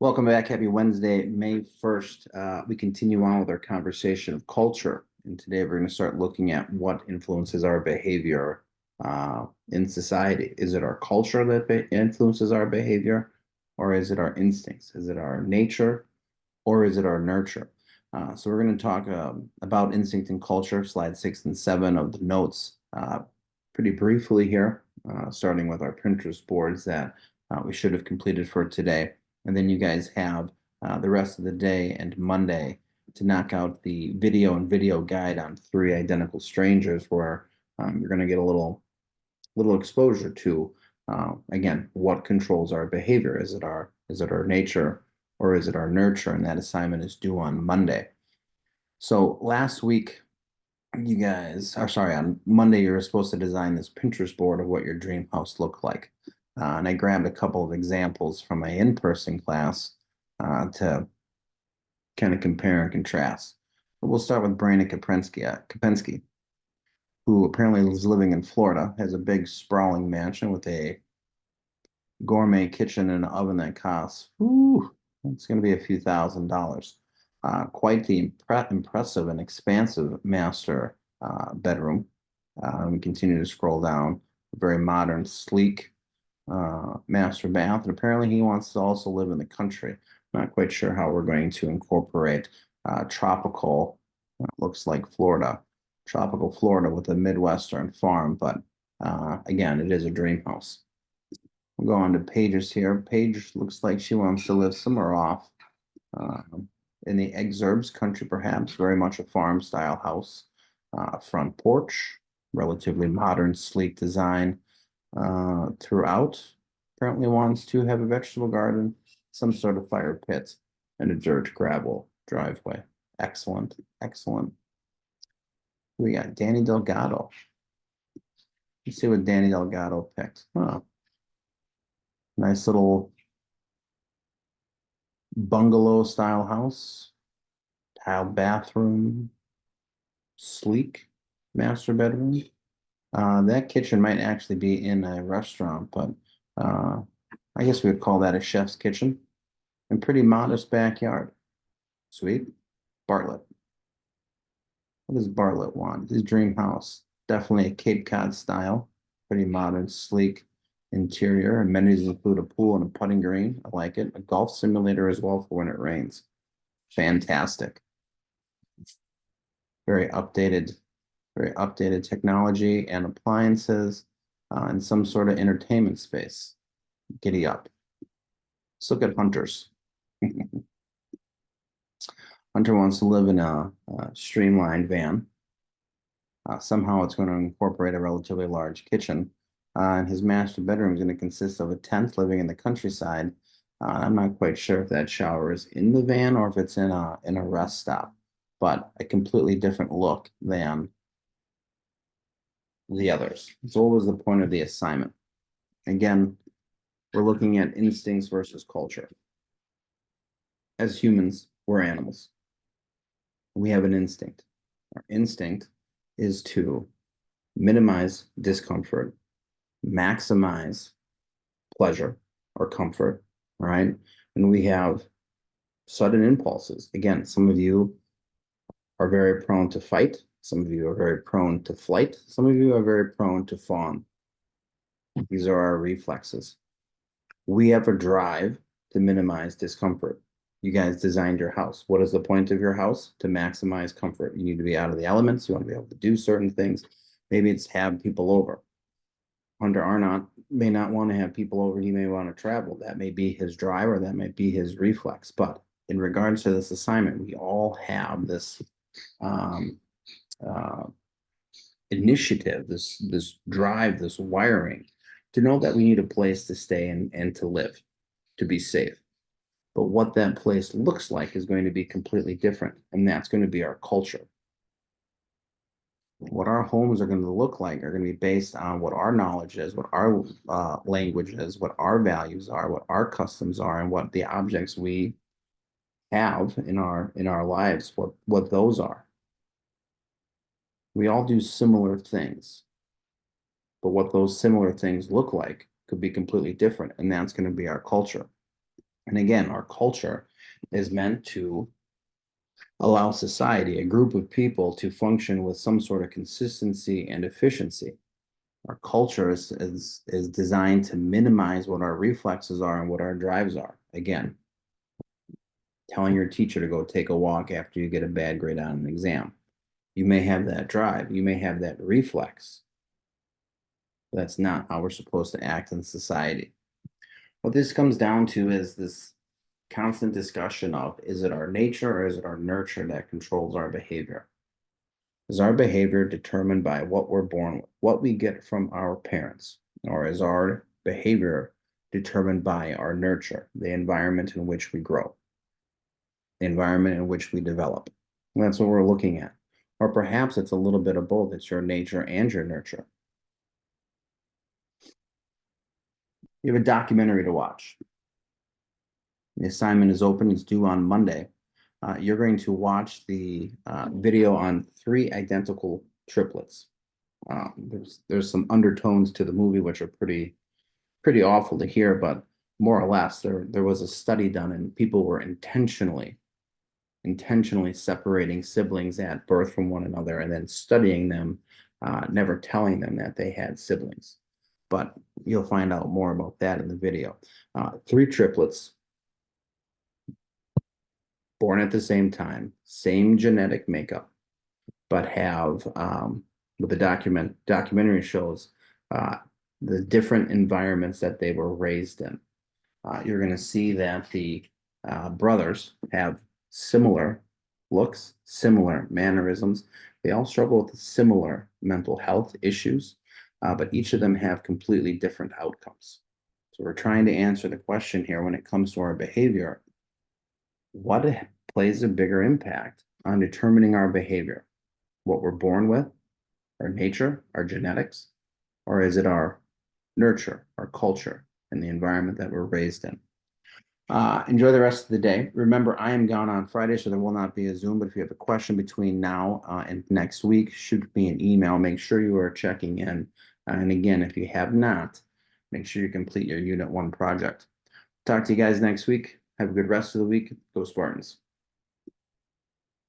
Welcome back. Happy Wednesday, May 1st. We continue on with our conversation of culture. And today we're going to start looking at what influences our behavior in society. Is it our culture that influences our behavior, or is it our instincts? Is it our nature, or is it our nurture? So we're going to talk about instinct and culture, slide 6 and 7 of the notes, pretty briefly here, starting with our Pinterest boards that we should have completed for today. And then you guys have the rest of the day and Monday to knock out the video guide on three identical strangers, where you're going to get a little exposure to again, what controls our behavior. Is it our nature, or is it our nurture? And that assignment is due on Monday. So last week, you guys, or sorry, on Monday, you were supposed to design this Pinterest board of what your dream house looked like. And I grabbed a couple of examples from my in-person class to kind of compare and contrast. But we'll start with Brandon Kapensky, who apparently is living in Florida, has a big sprawling mansion with a gourmet kitchen and an oven that costs, it's going to be a few $1,000s. Quite the impressive and expansive master bedroom. We continue to scroll down. Very modern, sleek master bath. And apparently he wants to also live in the country. Not quite sure how we're going to incorporate tropical, looks like Florida, tropical Florida with a Midwestern farm. But again, it is a dream house. We'll go on to Paige's here. Paige looks like she wants to live somewhere off in the exurbs country, perhaps. Very much a farm style house. Front porch, relatively modern, sleek design throughout. Apparently wants to have a vegetable garden, some sort of fire pit, and a dirt gravel driveway. Excellent, excellent. We got Danny Delgado. Let's see what Danny Delgado picked. Oh, nice little bungalow style house, tiled bathroom, sleek master bedroom. That kitchen might actually be in a restaurant, but I guess we would call that a chef's kitchen. And pretty modest backyard. Sweet. Bartlett. What does Bartlett want? His dream house. Definitely a Cape Cod style. Pretty modern, sleek interior. Amenities include a pool and a putting green. I like it. A golf simulator as well for when it rains. Fantastic. Very updated technology and appliances, and some sort of entertainment space. Giddy up. Let's look at Hunter's. Hunter wants to live in a streamlined van. Somehow it's going to incorporate a relatively large kitchen. And his master bedroom is going to consist of a tent, living in the countryside. I'm not quite sure if that shower is in the van or if it's in a rest stop, but a completely different look than the others. So what was the point of the assignment? Again, we're looking at instincts versus culture. As humans, we're animals. We have an instinct. Our instinct is to minimize discomfort, maximize pleasure or comfort, right? And we have sudden impulses. Again, some of you are very prone to fight. Some of you are very prone to flight. Some of you are very prone to fawn. These are our reflexes. We have a drive to minimize discomfort. You guys designed your house. What is the point of your house? To maximize comfort. You need to be out of the elements. You want to be able to do certain things. Maybe it's have people over. Hunter Arnott may not want to have people over. He may want to travel. That may be his drive, or that might be his reflex. But in regards to this assignment, we all have this initiative, this drive, this wiring to know that we need a place to stay and to live, to be safe. But what that place looks like is going to be completely different, and that's going to be our culture. What our homes are going to look like are going to be based on what our knowledge is, what our language is, what our values are, what our customs are, and what the objects we have in our lives, what those are. We all do similar things, but what those similar things look like could be completely different, and that's going to be our culture. And again, our culture is meant to allow society, a group of people, to function with some sort of consistency and efficiency. Our culture is designed to minimize what our reflexes are and what our drives are. Again, telling your teacher to go take a walk after you get a bad grade on an exam. You may have that drive, you may have that reflex. But that's not how we're supposed to act in society. What this comes down to is this constant discussion of, is it our nature or is it our nurture that controls our behavior? Is our behavior determined by what we're born with, what we get from our parents, or is our behavior determined by our nurture, the environment in which we grow, the environment in which we develop? And that's what we're looking at. Or perhaps it's a little bit of both. It's your nature and your nurture. You have a documentary to watch. The assignment is open, it's due on Monday. You're going to watch the video on three identical triplets. There's some undertones to the movie which are pretty awful to hear, but more or less there was a study done and people were intentionally separating siblings at birth from one another and then studying them, never telling them that they had siblings. But you'll find out more about that in the video. Three triplets born at the same time, same genetic makeup, but have what the documentary shows the different environments that they were raised in. You're going to see that the brothers have similar looks, similar mannerisms. They all struggle with similar mental health issues, but each of them have completely different outcomes. So we're trying to answer the question here when it comes to our behavior. What plays a bigger impact on determining our behavior? What we're born with, our nature, our genetics, or is it our nurture, our culture, and the environment that we're raised in? Enjoy the rest of the day. Remember, I am gone on Friday, so there will not be a Zoom, but if you have a question between now and next week, shoot me an email. Make sure you are checking in. And again, if you have not, make sure you complete your Unit 1 project. Talk to you guys next week. Have a good rest of the week. Go Spartans.